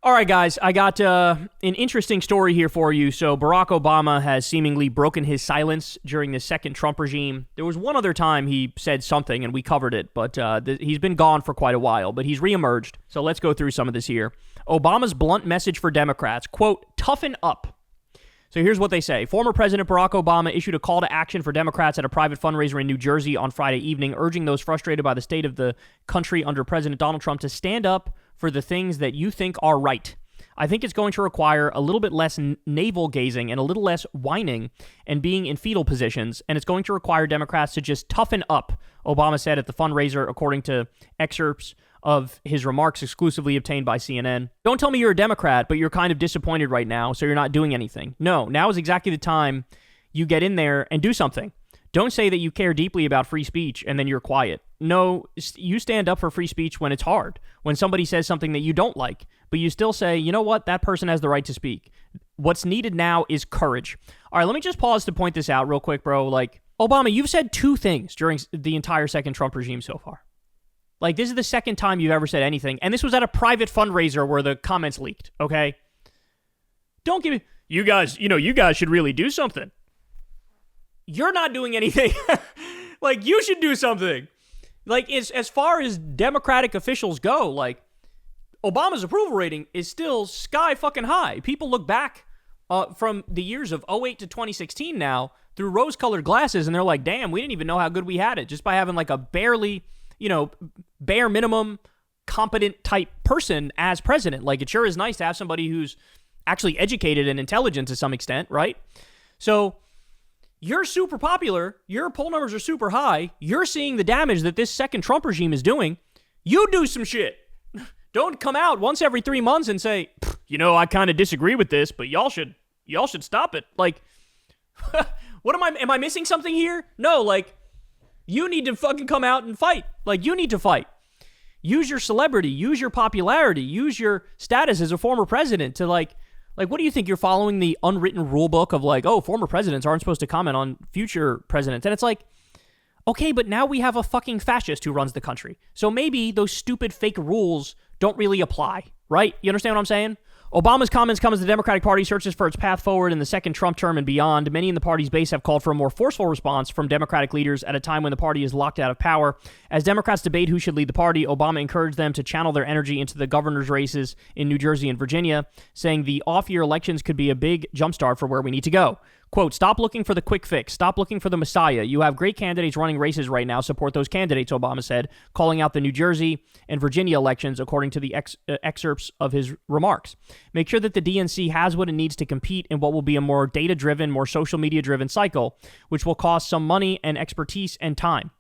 All right, guys, I got an interesting story here for you. So Barack Obama has seemingly broken his silence during the second Trump regime. There was one other time he said something, and we covered it, but he's been gone for quite a while, but he's reemerged. So let's go through some of this here. Obama's blunt message for Democrats, quote, toughen up. So here's what they say. Former President Barack Obama issued a call to action for Democrats at a private fundraiser in New Jersey on Friday evening, urging those frustrated by the state of the country under President Donald Trump to stand up for the things that you think are right. I think it's going to require a little bit less navel-gazing and a little less whining and being in fetal positions, and it's going to require Democrats to just toughen up, Obama said at the fundraiser, according to excerpts of his remarks exclusively obtained by CNN. Don't tell me you're a Democrat, but you're kind of disappointed right now, so you're not doing anything. No, now is exactly the time you get in there and do something. Don't say that you care deeply about free speech and then you're quiet. No, you stand up for free speech when it's hard, when somebody says something that you don't like, but you still say, you know what, that person has the right to speak. What's needed now is courage. All right, let me just pause to point this out real quick, bro. Like, Obama, you've said two things during the entire second Trump regime so far. Like, this is the second time you've ever said anything, and this was at a private fundraiser where the comments leaked, okay? Don't give me, you guys should really do something. You're not doing anything. Like, you should do something. Like, as far as Democratic officials go, like, Obama's approval rating is still sky fucking high. People look back from the years of 2008 to 2016 now through rose-colored glasses, and they're like, damn, we didn't even know how good we had it just by having, like, a barely, bare minimum competent type person as president. Like, it sure is nice to have somebody who's actually educated and intelligent to some extent, right? So you're super popular. Your poll numbers are super high. You're seeing the damage that this second Trump regime is doing. You do some shit. Don't come out once every 3 months and say, I kind of disagree with this, but y'all should stop it. Like, what am I missing something here? No, like, you need to fucking come out and fight. Like, you need to fight. Use your celebrity, use your popularity, use your status as a former president to like, what do you think? You're following the unwritten rule book of like, oh, former presidents aren't supposed to comment on future presidents. And it's like, okay, but now we have a fucking fascist who runs the country. So maybe those stupid fake rules don't really apply, right? You understand what I'm saying? Obama's comments come as the Democratic Party searches for its path forward in the second Trump term and beyond. Many in the party's base have called for a more forceful response from Democratic leaders at a time when the party is locked out of power. As Democrats debate who should lead the party, Obama encouraged them to channel their energy into the governor's races in New Jersey and Virginia, saying the off-year elections could be a big jumpstart for where we need to go. Quote, stop looking for the quick fix. Stop looking for the messiah. You have great candidates running races right now. Support those candidates, Obama said, calling out the New Jersey and Virginia elections, according to the excerpts of his remarks. Make sure that the DNC has what it needs to compete in what will be a more data-driven, more social media-driven cycle, which will cost some money and expertise and time.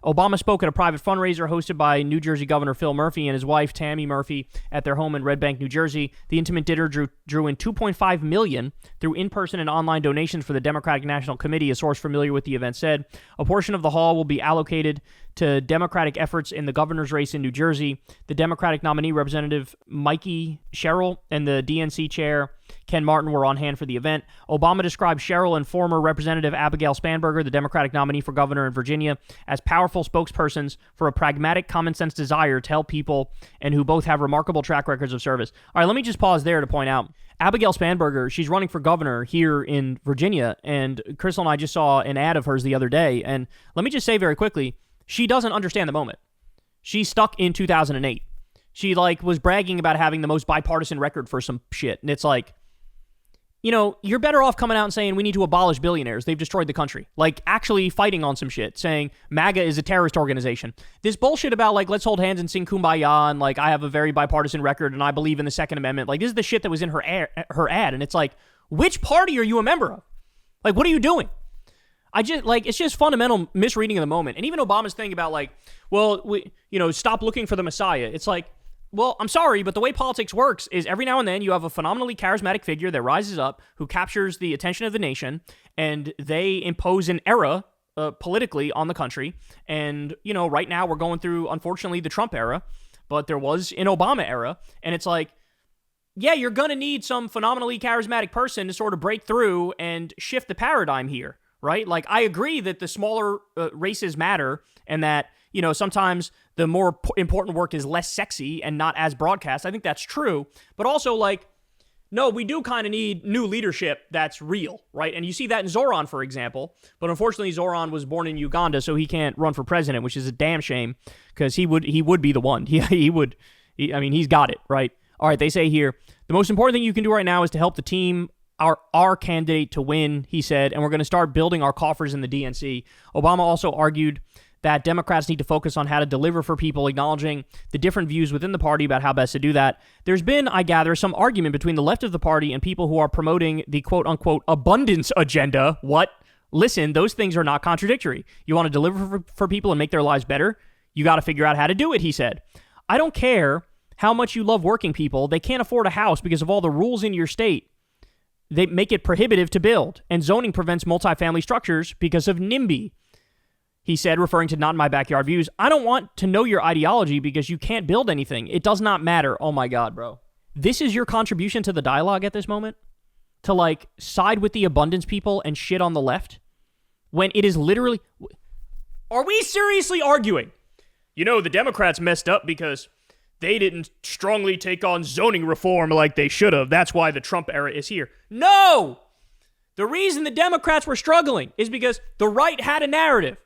Obama spoke at a private fundraiser hosted by New Jersey Governor Phil Murphy and his wife, Tammy Murphy, at their home in Red Bank, New Jersey. The intimate dinner drew in $2.5 million through in-person and online donations for the Democratic National Committee, a source familiar with the event said. A portion of the haul will be allocated to Democratic efforts in the governor's race in New Jersey. The Democratic nominee, Representative Mikey Sherrill, and the DNC chair, Ken Martin, were on hand for the event. Obama described Sherrill and former Representative Abigail Spanberger, the Democratic nominee for governor in Virginia, as powerful spokespersons for a pragmatic, common-sense desire to help people and who both have remarkable track records of service. All right, let me just pause there to point out, Abigail Spanberger, she's running for governor here in Virginia, and Crystal and I just saw an ad of hers the other day, and let me just say very quickly, she doesn't understand the moment. She's stuck in 2008. She, was bragging about having the most bipartisan record for some shit, and it's like, you're better off coming out and saying we need to abolish billionaires. They've destroyed the country. Actually fighting on some shit, saying MAGA is a terrorist organization. This bullshit about, let's hold hands and sing Kumbaya, and, I have a very bipartisan record, and I believe in the Second Amendment. This is the shit that was in her ad, and it's like, which party are you a member of? What are you doing? It's just fundamental misreading of the moment. And even Obama's thing about, stop looking for the messiah. It's like, well, I'm sorry, but the way politics works is every now and then you have a phenomenally charismatic figure that rises up who captures the attention of the nation, and they impose an era politically on the country. And, right now we're going through, unfortunately, the Trump era, but there was an Obama era. And it's like, yeah, you're going to need some phenomenally charismatic person to sort of break through and shift the paradigm here, right? I agree that the smaller races matter and that, sometimes the more important work is less sexy and not as broadcast. I think that's true. But also, like, no, we do kind of need new leadership that's real, right? And you see that in Zoran, for example. But unfortunately, Zoran was born in Uganda, so he can't run for president, which is a damn shame, because he would be the one. He would. He's got it, right? All right, they say here, the most important thing you can do right now is to help the team, our candidate to win, he said, and we're going to start building our coffers in the DNC. Obama also argued that Democrats need to focus on how to deliver for people, acknowledging the different views within the party about how best to do that. There's been, I gather, some argument between the left of the party and people who are promoting the quote-unquote abundance agenda. What? Listen, those things are not contradictory. You want to deliver for people and make their lives better? You got to figure out how to do it, he said. I don't care how much you love working people. They can't afford a house because of all the rules in your state. They make it prohibitive to build, and zoning prevents multifamily structures because of NIMBY. He said, referring to not in my backyard views, I don't want to know your ideology because you can't build anything. It does not matter. Oh my God, bro. This is your contribution to the dialogue at this moment? To like side with the abundance people and shit on the left? When it is literally... Are we seriously arguing? The Democrats messed up because they didn't strongly take on zoning reform like they should have. That's why the Trump era is here. No! The reason the Democrats were struggling is because the right had a narrative.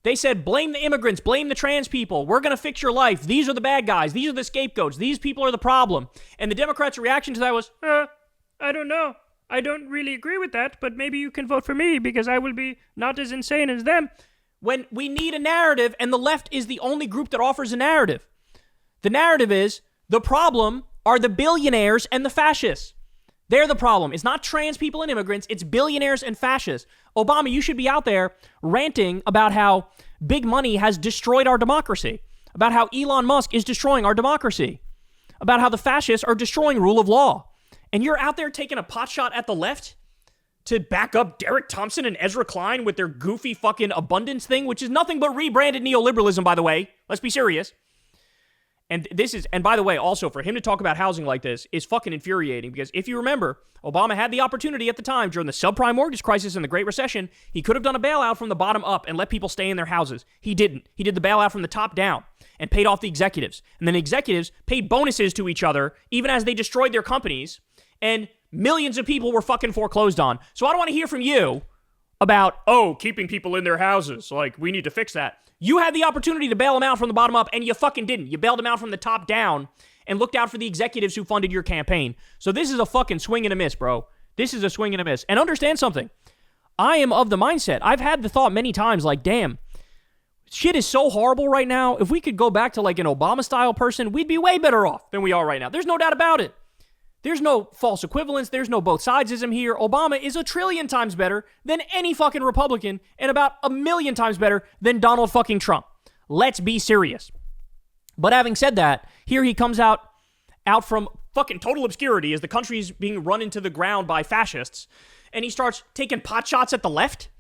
They said, blame the immigrants, blame the trans people. We're going to fix your life. These are the bad guys. These are the scapegoats. These people are the problem. And the Democrats' reaction to that was, I don't know. I don't really agree with that, but maybe you can vote for me because I will be not as insane as them. When we need a narrative, and the left is the only group that offers a narrative. The narrative is, the problem are the billionaires and the fascists. They're the problem. It's not trans people and immigrants. It's billionaires and fascists. Obama, you should be out there ranting about how big money has destroyed our democracy, about how Elon Musk is destroying our democracy, about how the fascists are destroying rule of law. And you're out there taking a potshot at the left to back up Derek Thompson and Ezra Klein with their goofy fucking abundance thing, which is nothing but rebranded neoliberalism, by the way. Let's be serious. And by the way, also for him to talk about housing like this is fucking infuriating, because if you remember, Obama had the opportunity at the time during the subprime mortgage crisis and the Great Recession. He could have done a bailout from the bottom up and let people stay in their houses. He didn't. He did the bailout from the top down and paid off the executives. And then executives paid bonuses to each other even as they destroyed their companies, and millions of people were fucking foreclosed on. So I don't want to hear from you about, keeping people in their houses. Like, we need to fix that. You had the opportunity to bail them out from the bottom up, and you fucking didn't. You bailed them out from the top down and looked out for the executives who funded your campaign. So this is a fucking swing and a miss, bro. This is a swing and a miss. And understand something. I am of the mindset. I've had the thought many times, like, damn, shit is so horrible right now. If we could go back to like an Obama-style person, we'd be way better off than we are right now. There's no doubt about it. There's no false equivalence. There's no both sidesism here. Obama is 1,000,000,000 times better than any fucking Republican and about 1,000,000 times better than Donald fucking Trump. Let's be serious. But having said that, here he comes out from fucking total obscurity as the country's being run into the ground by fascists, and he starts taking potshots at the left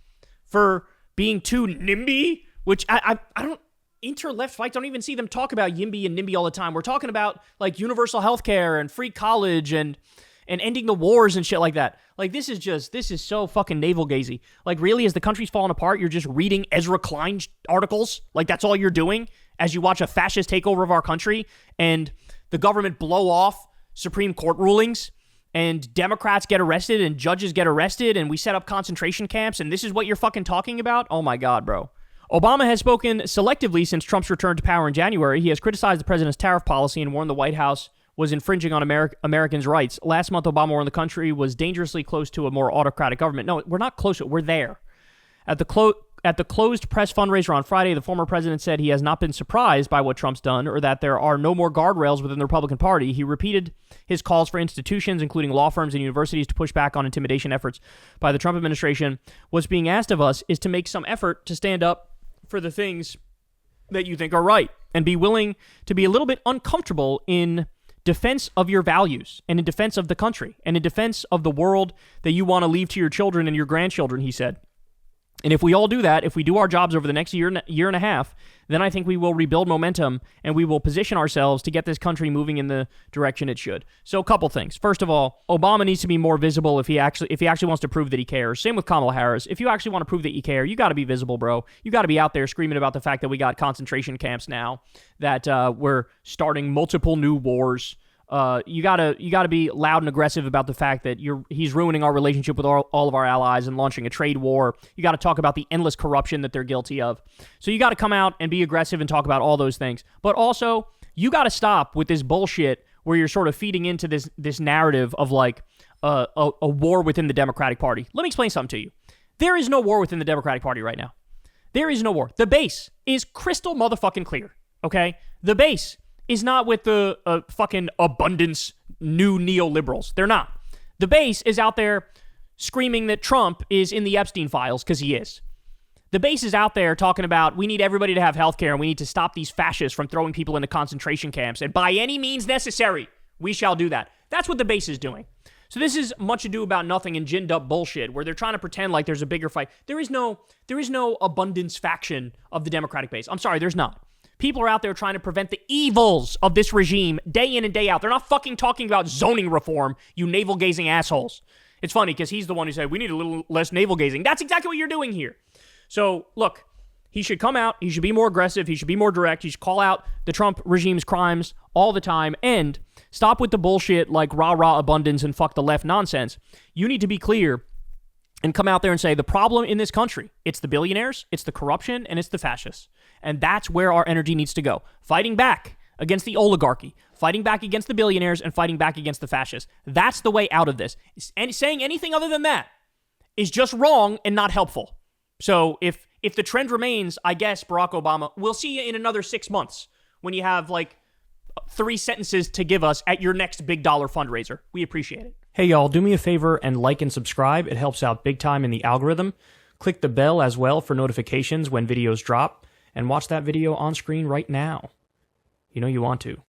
for being too NIMBY, which I don't... Inter-left fights, I don't even see them talk about YIMBY and NIMBY all the time. We're talking about like universal health care and free college and ending the wars and shit like that. Like, this is so fucking navel-gazy. Like, really, as the country's falling apart, you're just reading Ezra Klein articles? Like, that's all you're doing as you watch a fascist takeover of our country and the government blow off Supreme Court rulings and Democrats get arrested and judges get arrested and we set up concentration camps and this is what you're fucking talking about? Oh my God, bro. Obama has spoken selectively since Trump's return to power in January. He has criticized the president's tariff policy and warned the White House was infringing on Americans' rights. Last month, Obama warned the country was dangerously close to a more autocratic government. No, we're not close to it. We're there. At the closed press fundraiser on Friday, the former president said he has not been surprised by what Trump's done or that there are no more guardrails within the Republican Party. He repeated his calls for institutions, including law firms and universities, to push back on intimidation efforts by the Trump administration. What's being asked of us is to make some effort to stand up for the things that you think are right and be willing to be a little bit uncomfortable in defense of your values and in defense of the country and in defense of the world that you want to leave to your children and your grandchildren, he said. And if we all do that, if we do our jobs over the next year and a half, then I think we will rebuild momentum and we will position ourselves to get this country moving in the direction it should. So a couple things. First of all, Obama needs to be more visible if he actually wants to prove that he cares. Same with Kamala Harris. If you actually want to prove that you care, you got to be visible, bro. You got to be out there screaming about the fact that we got concentration camps now, that we're starting multiple new wars. You gotta be loud and aggressive about the fact that he's ruining our relationship with all of our allies and launching a trade war. You got to talk about the endless corruption that they're guilty of. So you got to come out and be aggressive and talk about all those things. But also, you got to stop with this bullshit where you're sort of feeding into this narrative of like a war within the Democratic Party. Let me explain something to you. There is no war within the Democratic Party right now. There is no war. The base is crystal motherfucking clear. Okay, the base is not with the fucking abundance new neoliberals. They're not. The base is out there screaming that Trump is in the Epstein files, because he is. The base is out there talking about we need everybody to have health care and we need to stop these fascists from throwing people into concentration camps, and by any means necessary, we shall do that. That's what the base is doing. So this is much ado about nothing and ginned up bullshit where they're trying to pretend like there's a bigger fight. There is no abundance faction of the Democratic base. I'm sorry, there's not. People are out there trying to prevent the evils of this regime day in and day out. They're not fucking talking about zoning reform, you navel-gazing assholes. It's funny because he's the one who said, we need a little less navel-gazing. That's exactly what you're doing here. So, look, he should come out. He should be more aggressive. He should be more direct. He should call out the Trump regime's crimes all the time and stop with the bullshit like rah-rah abundance and fuck the left nonsense. You need to be clear and come out there and say the problem in this country, it's the billionaires, it's the corruption, and it's the fascists. And that's where our energy needs to go. Fighting back against the oligarchy, fighting back against the billionaires, and fighting back against the fascists. That's the way out of this. And saying anything other than that is just wrong and not helpful. So if the trend remains, I guess, Barack Obama, we'll see you in another 6 months when you have like 3 sentences to give us at your next big dollar fundraiser. We appreciate it. Hey, y'all, do me a favor and like and subscribe. It helps out big time in the algorithm. Click the bell as well for notifications when videos drop. And watch that video on screen right now. You know you want to.